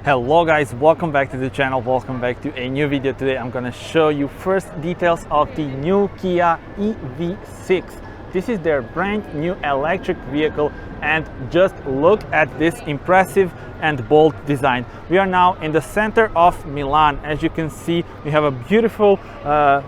Hello guys, welcome back to the channel, welcome back to a new video. Today I'm gonna show you first details of the new Kia EV6. This is their brand new electric vehicle, and just look at this impressive and bold design. We are now in the center of Milan. As you can see, we have a beautiful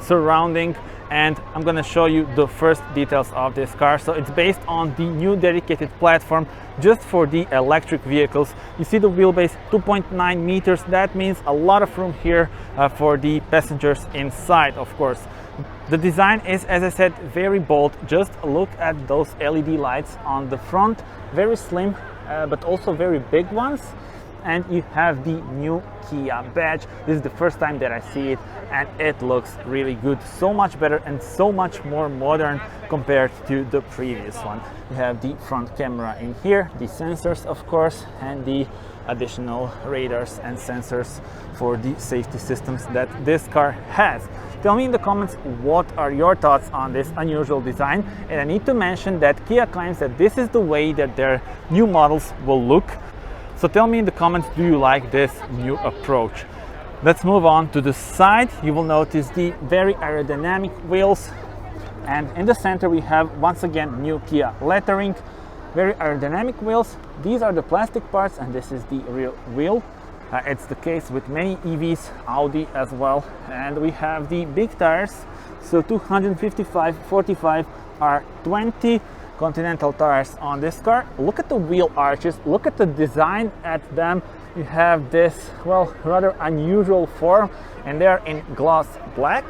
surrounding, and I'm gonna show you the first details of this car. So it's based on the new dedicated platform just for the electric vehicles. You see the wheelbase 2.9 meters. That means a lot of room here for the passengers inside, of course. The design is, as I said, very bold. Just look at those LED lights on the front, very slim but also very big ones. And you have the new Kia badge. This is the first time that I see it, and it looks really good. So much better and so much more modern compared to the previous one. You have the front camera in here, the sensors of course, and the additional radars and sensors for the safety systems that this car has. Tell me in the comments what are your thoughts on this unusual design. And I need to mention that Kia claims that this is the way that their new models will look. So tell me in the comments, do you like this new approach? Let's move on to the side. You will notice the very aerodynamic wheels, and in the center we have once again new Kia lettering. Very aerodynamic wheels. These are the plastic parts and this is the real wheel. It's the case with many EVs, Audi as well. And we have the big tires, so 255/45 are 20 Continental tires on this car. Look at the wheel arches, look at the design at them. You have this, well, rather unusual form, and they're in gloss black,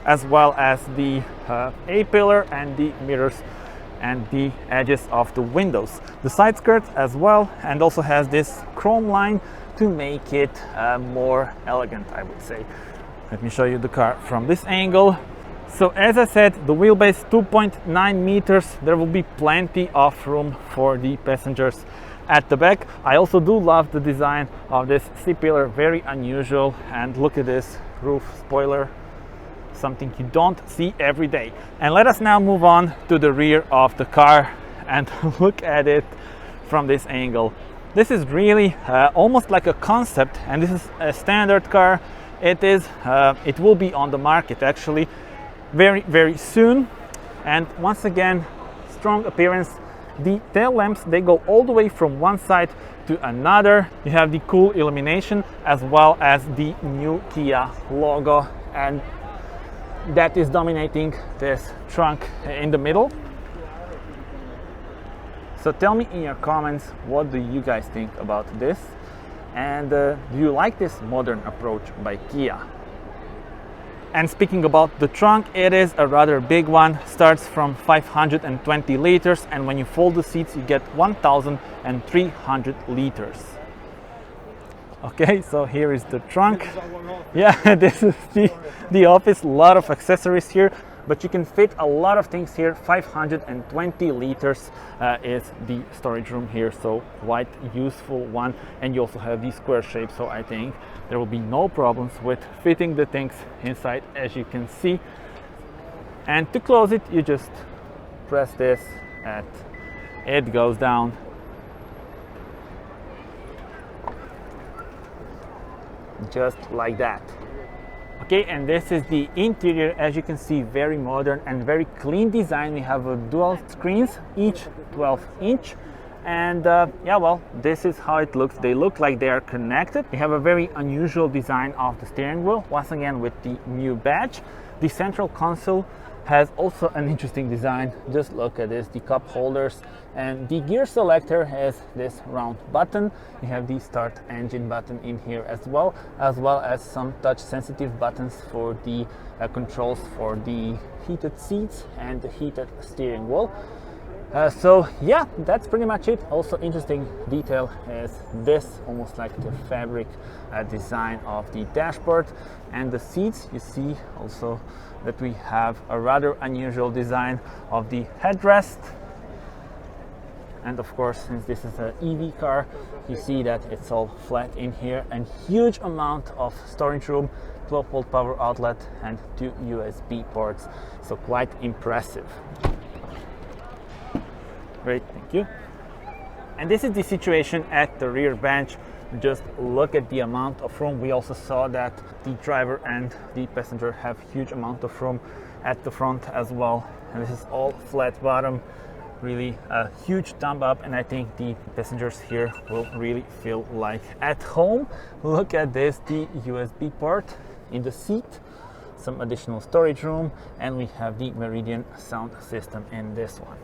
as well as the A-pillar and the mirrors and the edges of the windows. The side skirt as well, and also has this chrome line to make it more elegant, I would say. Let me show you the car from this angle. So as I said, the wheelbase 2.9 meters. There will be plenty of room for the passengers at the back. I also do love the design of this C-pillar, very unusual. And look at this roof spoiler, something you don't see every day. And let us now move on to the rear of the car and look at it from this angle. This is really almost like a concept, and this is a standard car. It will be on the market actually very soon. And once again, strong appearance. The tail lamps, they go all the way from one side to another. You have the cool illumination as well as the new Kia logo, and that is dominating this trunk in the middle. So tell me in your comments, what do you guys think about this, and do you like this modern approach by Kia? And speaking about the trunk, it is a rather big one, starts from 520 liters, and when you fold the seats you get 1,300 liters. Okay, so here is the trunk. Yeah, this is the office. A lot of accessories here, but you can fit a lot of things here. 520 liters is the storage room here, so quite useful one. And you also have the square shape, so I think there will be no problems with fitting the things inside, as you can see. And to close it, you just press this and it goes down. Just like that. Okay, and this is the interior. As you can see, very modern and very clean design. We have dual screens, each 12-inch. And yeah, well, this is how it looks. They look like they are connected. We have a very unusual design of the steering wheel, once again with the new badge. The central console has also an interesting design. Just look at this, the cup holders, and the gear selector has this round button. You have the start engine button in here as well as some touch sensitive buttons for the controls for the heated seats and the heated steering wheel. So yeah, that's pretty much it. Also interesting detail is this, almost like the fabric design of the dashboard and the seats. You see also that we have a rather unusual design of the headrest. And of course, since this is an EV car, you see that it's all flat in here, and huge amount of storage room, 12-volt power outlet and 2 USB ports. So quite impressive. Great, thank you. And this is the situation at the rear bench. Just look at the amount of room. We also saw that the driver and the passenger have huge amount of room at the front as well. And this is all flat bottom, really a huge thumb up, and I think the passengers here will really feel like at home. Look at this, the USB port in the seat, some additional storage room, and we have the Meridian sound system in this one.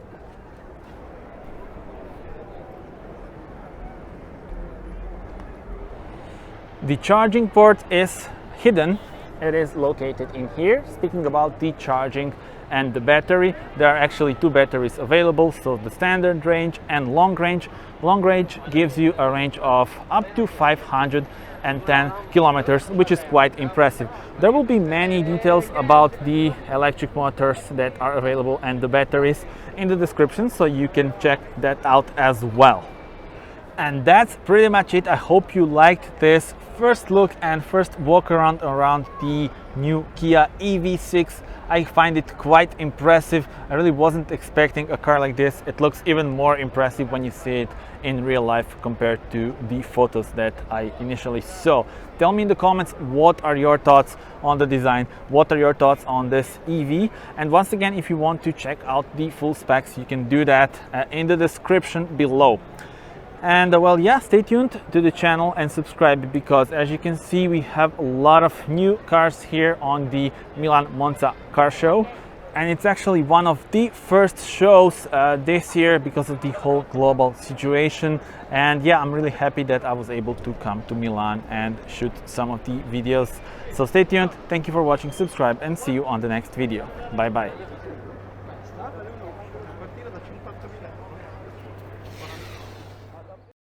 The charging port is hidden. It is located in here. Speaking about the charging and the battery, there are actually two batteries available, so the standard range and long range. Long range gives you a range of up to 510 kilometers, which is quite impressive. There will be many details about the electric motors that are available and the batteries in the description, so you can check that out as well. And that's pretty much it. I hope you liked this first look and first walk around the new Kia EV6. I find it quite impressive. I really wasn't expecting a car like this. It looks even more impressive when you see it in real life compared to the photos that I initially saw. Tell me in the comments, what are your thoughts on the design? What are your thoughts on this EV? And once again, if you want to check out the full specs, you can do that in the description below. And well, yeah, stay tuned to the channel and subscribe, because as you can see, we have a lot of new cars here on the Milan Monza car show. And it's actually one of the first shows this year because of the whole global situation. And yeah, I'm really happy that I was able to come to Milan and shoot some of the videos. So stay tuned. Thank you for watching, subscribe, and see you on the next video. Bye bye.